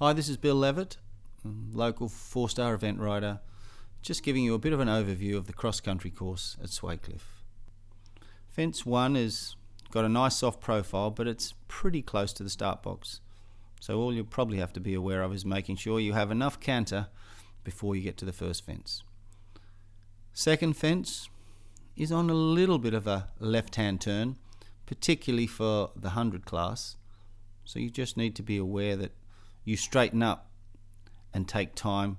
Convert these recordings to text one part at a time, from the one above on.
Hi, this is Bill Levett, local 4-star event rider, just giving you a bit of an overview of the cross-country course at Swalcliffe. Fence 1 has got a nice soft profile, but it's pretty close to the start box. So all you'll probably have to be aware of is making sure you have enough canter before you get to the first fence. Second fence is on a little bit of a left-hand turn, particularly for the 100 class. So you just need to be aware that you straighten up and take time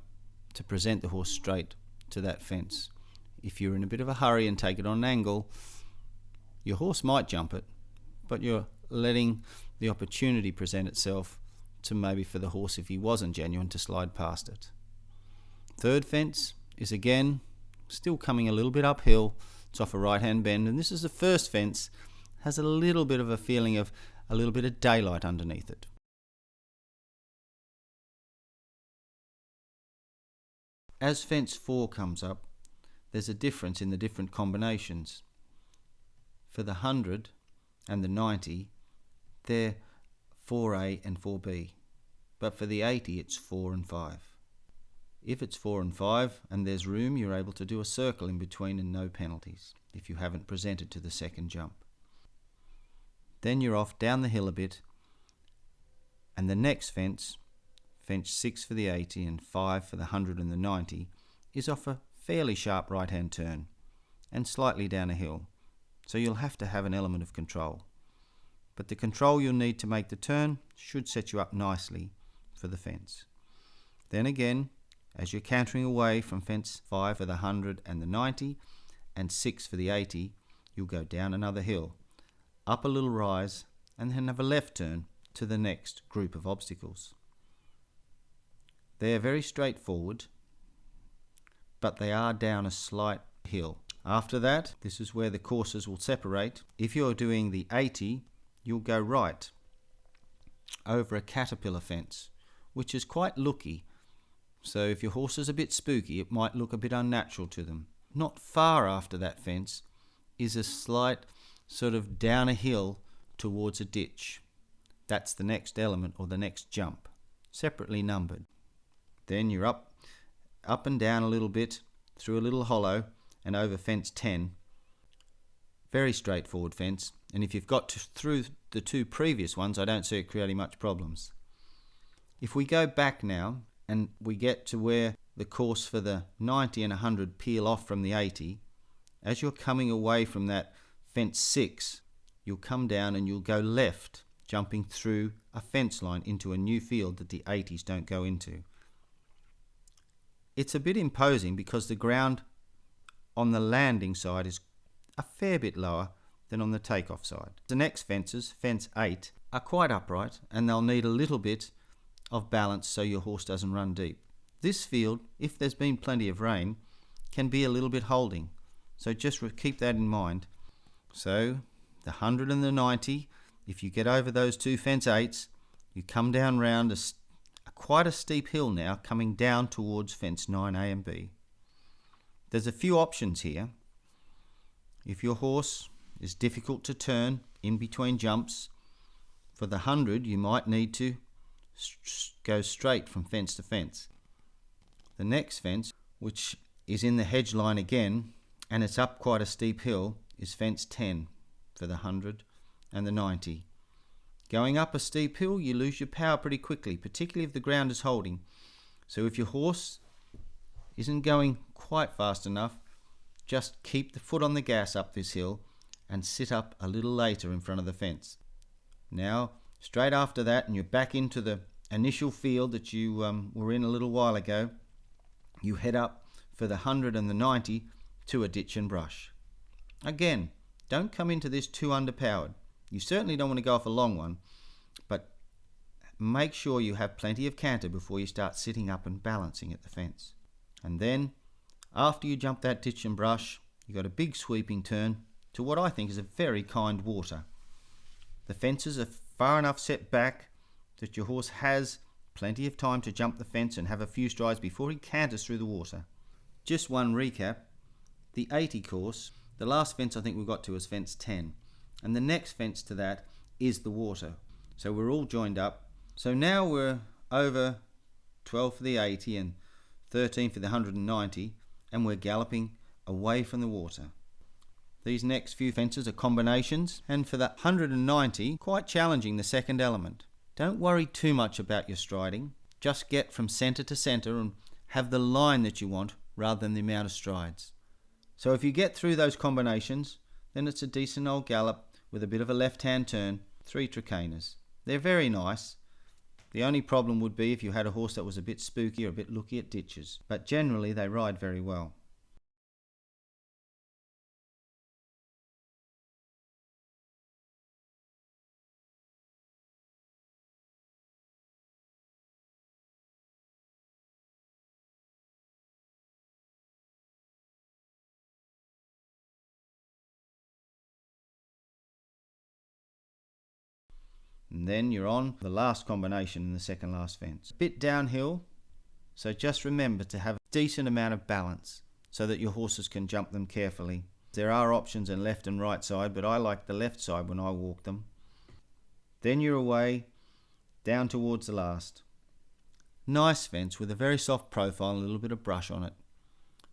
to present the horse straight to that fence. If you're in a bit of a hurry and take it on an angle, your horse might jump it, but you're letting the opportunity present itself to maybe for the horse, if he wasn't genuine, to slide past it. Third fence is again still coming a little bit uphill. It's off a right hand bend, and this is the first fence, has a little bit of a feeling of a little bit of daylight underneath it. As fence 4 comes up, there's a difference in the different combinations. For the 100 and the 90, they're 4A and 4B, but for the 80 it's 4 and 5. If it's 4 and 5 and there's room, you're able to do a circle in between and no penalties if you haven't presented to the second jump. Then you're off down the hill a bit, and the next fence, fence 6 for the 80 and 5 for the 100 and the 90, is off a fairly sharp right hand turn and slightly down a hill, so you'll have to have an element of control. But the control you'll need to make the turn should set you up nicely for the fence. Then again, as you're cantering away from fence 5 for the 100 and the 90 and 6 for the 80, you'll go down another hill, up a little rise, and then have a left turn to the next group of obstacles. They are very straightforward, but they are down a slight hill. After that, this is where the courses will separate. If you're doing the 80, you'll go right over a caterpillar fence, which is quite looky. So if your horse is a bit spooky, it might look a bit unnatural to them. Not far after that fence is a slight sort of down a hill towards a ditch. That's the next element or the next jump, separately numbered. Then you're up and down a little bit through a little hollow and over fence 10. Very straightforward fence, and if you've got through the two previous ones, I don't see it creating much problems. If we go back now and we get to where the course for the 90 and 100 peel off from the 80, as you're coming away from that fence 6, you'll come down and you'll go left, jumping through a fence line into a new field that the 80s don't go into. It's a bit imposing because the ground on the landing side is a fair bit lower than on the takeoff side. The next fences, fence 8, are quite upright and they'll need a little bit of balance so your horse doesn't run deep. This field, if there's been plenty of rain, can be a little bit holding, so just keep that in mind. So the 100 and the 90, if you get over those two fence 8s, you come down round quite a steep hill now, coming down towards fence 9A and B. There's a few options here. If your horse is difficult to turn in between jumps, for the 100 you might need to go straight from fence to fence. The next fence, which is in the hedge line again, and it's up quite a steep hill, is fence 10 for the 100 and the 90. Going up a steep hill, you lose your power pretty quickly, particularly if the ground is holding. So if your horse isn't going quite fast enough, just keep the foot on the gas up this hill and sit up a little later in front of the fence. Now, straight after that, and you're back into the initial field that you were in a little while ago, you head up for the 100 and the 90 to a ditch and brush. Again, don't come into this too underpowered. You certainly don't want to go off a long one, but make sure you have plenty of canter before you start sitting up and balancing at the fence. And then, after you jump that ditch and brush, you've got a big sweeping turn to what I think is a very kind water. The fences are far enough set back that your horse has plenty of time to jump the fence and have a few strides before he canters through the water. Just one recap, the 80 course, the last fence I think we got to was fence 10. And the next fence to that is the water. So we're all joined up. So now we're over 12 for the 80 and 13 for the 190, and we're galloping away from the water. These next few fences are combinations, and for the 190, quite challenging the second element. Don't worry too much about your striding. Just get from centre to centre and have the line that you want rather than the amount of strides. So if you get through those combinations, then it's a decent old gallop with a bit of a left-hand turn, 3 tricanas. They're very nice. The only problem would be if you had a horse that was a bit spooky or a bit looky at ditches, but generally they ride very well. And then you're on the last combination in the second last fence. A bit downhill, so just remember to have a decent amount of balance so that your horses can jump them carefully. There are options in left and right side, but I like the left side when I walk them. Then you're away, down towards the last. Nice fence with a very soft profile and a little bit of brush on it.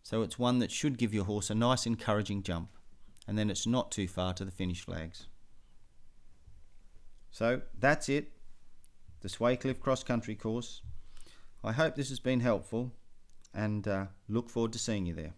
So it's one that should give your horse a nice encouraging jump, and then it's not too far to the finish flags. So that's it, the Swalcliffe Cross Country course. I hope this has been helpful, and look forward to seeing you there.